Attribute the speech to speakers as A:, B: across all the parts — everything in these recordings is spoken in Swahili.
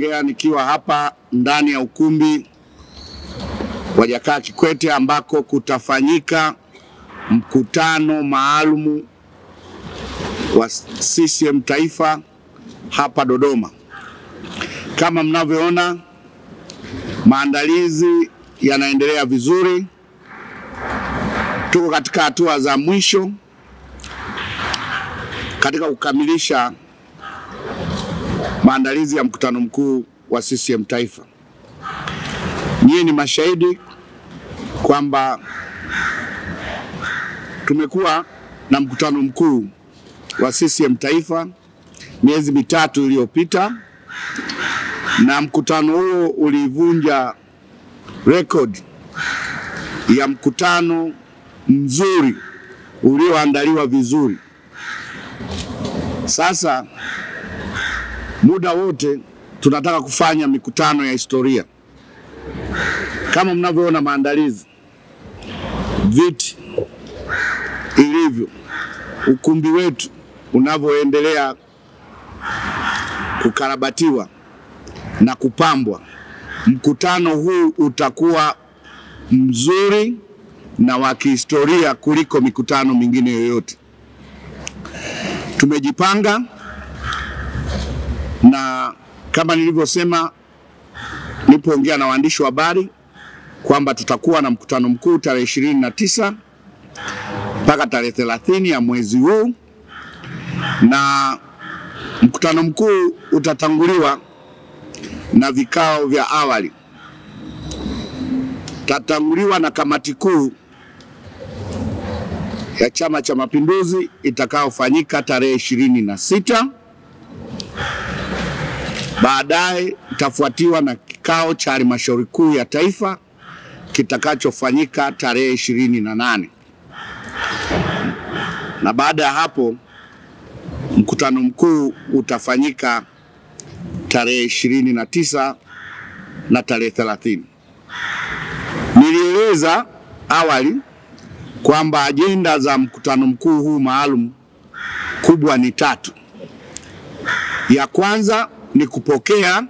A: naongea nikiwa hapa ndani ya ukumbi wa Jakaya Kikwete ambako kutafanyika mkutano maalum wa CCM Taifa hapa Dodoma. Kama mnavyoona, maandalizi yanaendelea vizuri. Tuko katika hatua za mwisho katika kukamilisha maandalizi ya mkutano mkuu wa CCM Taifa. Nyinyi ni mashahidi kwamba tumekuwa na mkutano mkuu wa CCM Taifa miezi mitatu iliyopita, na mkutano huo ulivunja rekodi ya mkutano mzuri ulioandaliwa vizuri. Sasa muda wote tunataka kufanya mikutano ya historia. Kama mnavyoona maandalizi, viti ilivyo, ukumbi wetu unavyoendelea kukarabatiwa na kupambwa, mkutano huu utakuwa mzuri na wa kihistoria kuliko mikutano mingine yoyote. Tumejipanga, na kama nilivyosema nilipoongea na waandishi wa habari kwamba tutakuwa na mkutano mkuu tarehe 29 mpaka tarehe 30 ya mwezi huu, na mkutano mkuu utatanguliwa na vikao vya awali. Tatanguliwa na kamati kuu ya Chama cha Mapinduzi itakayofanyika tarehe 26. Baadaye itafuatiwa na kikao cha halmashauri kuu ya taifa kitakachofanyika tarehe 28. Na baada ya hapo mkutano mkuu utafanyika tarehe 29 na tarehe 30. Nilieleza awali kwamba ajenda za mkutano mkuu huu maalum kubwa ni 3. Ya kwanza ni kupokea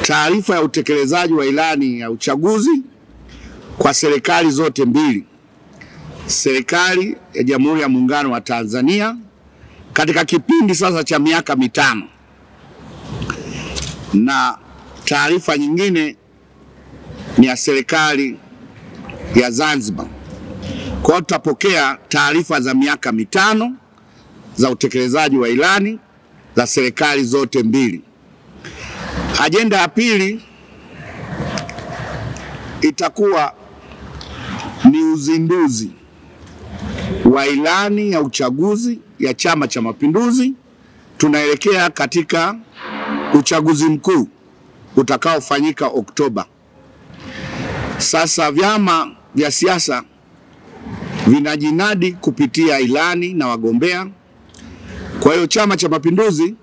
A: taarifa ya utekelezaji wa ilani ya uchaguzi kwa serikali zote mbili, serikali ya Jamhuri ya Muungano wa Tanzania katika kipindi sasa cha miaka 5, na taarifa nyingine ni ya serikali ya Zanzibar. Kwa hiyo tutapokea taarifa za miaka 5 za utekelezaji wa ilani za serikali zote mbili. Ajenda ya pili itakuwa ni uzinduzi wa ilani ya uchaguzi ya Chama cha Mapinduzi. Tunaelekea katika uchaguzi mkuu utakaofanyika Oktoba. Sasa vyama vya siasa vinajinadi kupitia ilani na wagombea. Kwa hiyo Chama cha Mapinduzi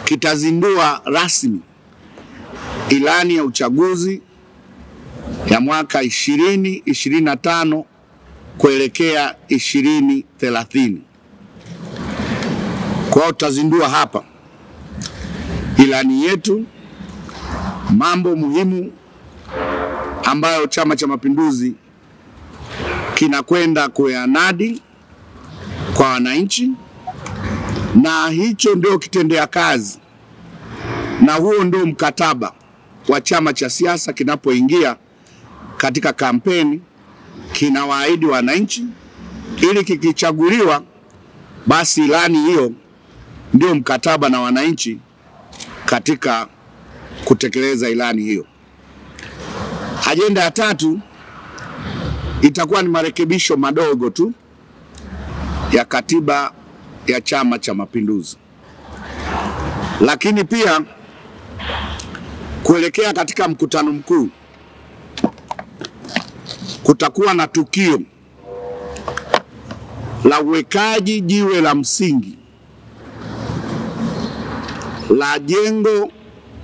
A: kitazindua rasmi ilani ya uchaguzi ya mwaka 2025 kuelekea 2030. Kwa hiyo tutazindua hapa ilani yetu, mambo muhimu ambayo Chama cha Mapinduzi kinakwenda kuyanadi kwa wananchi, na hicho ndio kitendea kazi, na huo ndio mkataba wa chama cha siasa kinapoingia katika kampeni. Kinawaahidi wananchi, ili kikichaguliwa basi ilani hiyo ndio mkataba na wananchi katika kutekeleza ilani hiyo. Ajenda ya 3 itakuwa ni marekebisho madogo tu ya katiba ya Chama cha Mapinduzi. Lakini pia kuelekea katika mkutano mkuu kutakuwa na tukio la uwekaji jiwe la msingi la jengo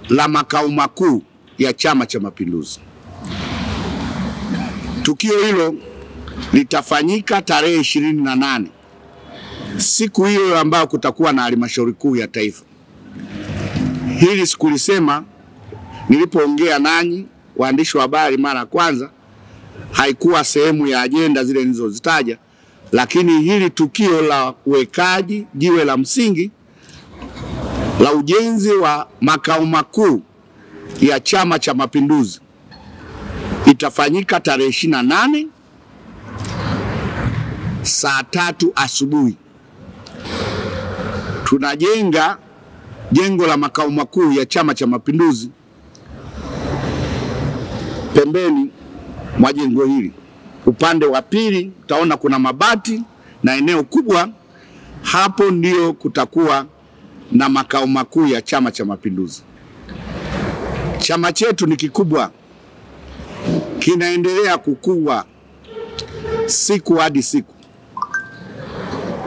A: la makao makuu ya Chama cha Mapinduzi. Tukio hilo litafanyika tarehe 28, siku hiyo ambayo kutakuwa na halmashauri kuu ya taifa. Hili sikulisema nilipoongea nanyi waandishi wa habari mara ya kwanza, haikuwa sehemu ya ajenda zile nilizozitaja, lakini hili tukio la uwekaji jiwe la msingi la ujenzi wa makao makuu ya Chama cha Mapinduzi itafanyika tarehe 28 saa 3 asubuhi. Tunajenga jengo la makao makuu ya Chama cha Mapinduzi pembeni mwa jengo hili. Upande wa pili utaona kuna mabati na eneo kubwa, hapo ndio kutakuwa na makao makuu ya Chama cha Mapinduzi. Chama chetu ni kikubwa, kinaendelea kukua siku hadi siku.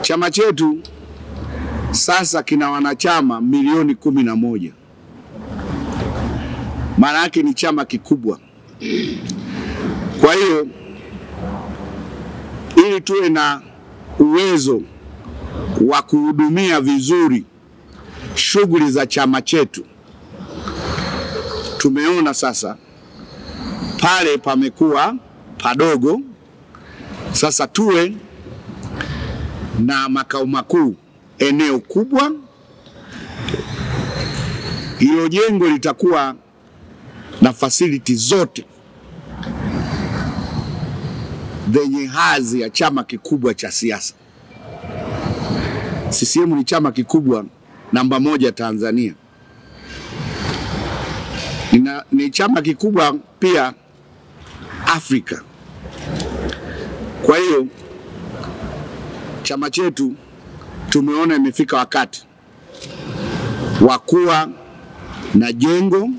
A: Chama chetu sasa kina wanachama milioni 11. Maana yake ni chama kikubwa. Kwa hiyo ili tuwe na uwezo wa kuhudumia vizuri shughuli za chama chetu, tumeona sasa pale pamekuwa padogo, sasa tuwe na makao makuu eneo kubwa. Hilo jengo litakuwa na facility zote zenye hadhi ya chama kikubwa cha siasa. CCM ni chama kikubwa namba 1 Tanzania. Ni chama kikubwa pia Afrika. Kwa hiyo chama chetu tumeona imefika wakati wa kuwa na jengo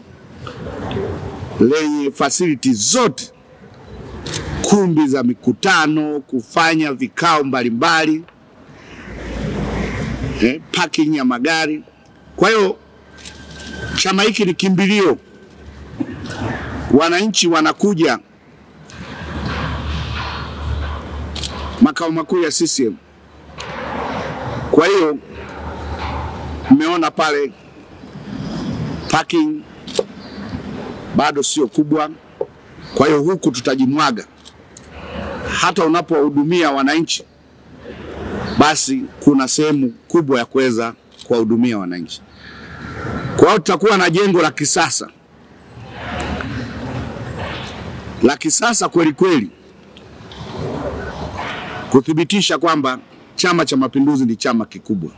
A: lenye facility zote, kumbi za mikutano, kufanya vikao mbalimbali, parking ya magari. Kwa hiyo chama hiki ni kimbilio. Wananchi wanakuja makao makuu ya CCM. Kwa hiyo mmeona pale parking bado sio kubwa. Kwa hiyo huku tutajimwaga. Hata unapohudumia wananchi, basi kuna sehemu kubwa ya kuweza kuwahudumia wananchi. Kwa hiyo tutakuwa na jengo la kisasa. La kisasa kweli kweli, kuthibitisha kwamba Chama cha Mapinduzi ni chama kikubwa.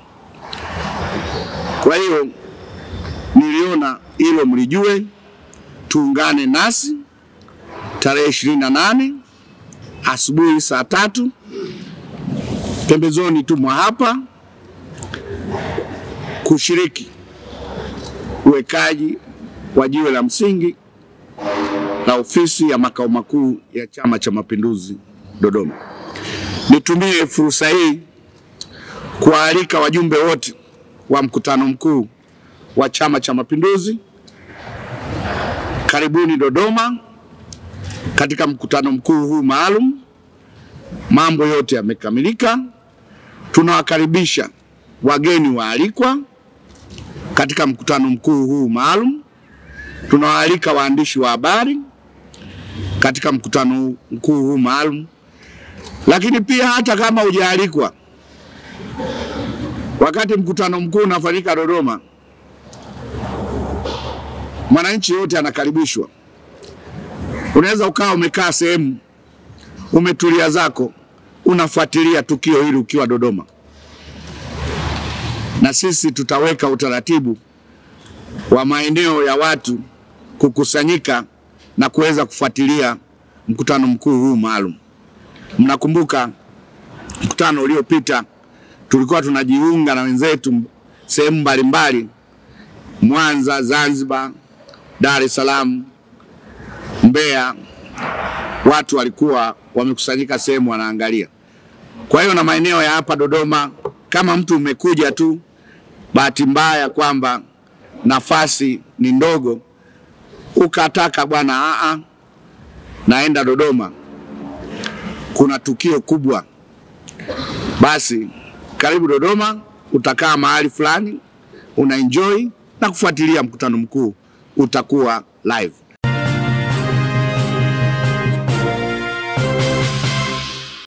A: Kwa hiyo niliona hilo mlijue, tuungane nasi tarehe 28 asubuhi saa 3 pembezoni tu mwa hapa kushiriki uwekaji wa jiwe la msingi la ofisi ya makao makuu ya Chama cha Mapinduzi Dodoma. Nitumie fursa hii kualika wajumbe wote wa mkutano mkuu wa Chama cha Mapinduzi. Karibuni Dodoma katika mkutano mkuu huu maalum. Mambo yote yamekamilika. Tunawakaribisha wageni waalikwa katika mkutano mkuu huu maalum. Tunawaalika waandishi wa habari katika mkutano mkuu huu maalum. Lakini pia hata kama hujaalikwa, wakati mkutano mkuu unafanyika Dodoma, mwananchi yote anakaribishwa. Unaweza ukawa umekaa sehemu, umetulia zako, unafuatilia tukio hili ukiwa Dodoma. Na sisi tutaweka utaratibu wa maeneo ya watu kukusanyika na kuweza kufuatilia mkutano mkuu huu maalum. Mnakumbuka mkutano uliopita tulikuwa tunajiunga na wenzetu sehemu mbalimbali, Mwanza, Zanzibar, Dar es Salaam, Mbeya. Watu walikuwa wamekusanyika sehemu wanaangalia. Kwa hiyo na maeneo ya hapa Dodoma, kama mtu umekuja tu bahati mbaya kwamba nafasi ni ndogo, ukataka bwana naenda Dodoma, kuna tukio kubwa, basi karibu Dodoma, utakaa mahali fulani, unaenjoy, na kufuatilia mkutano mkuu utakuwa live.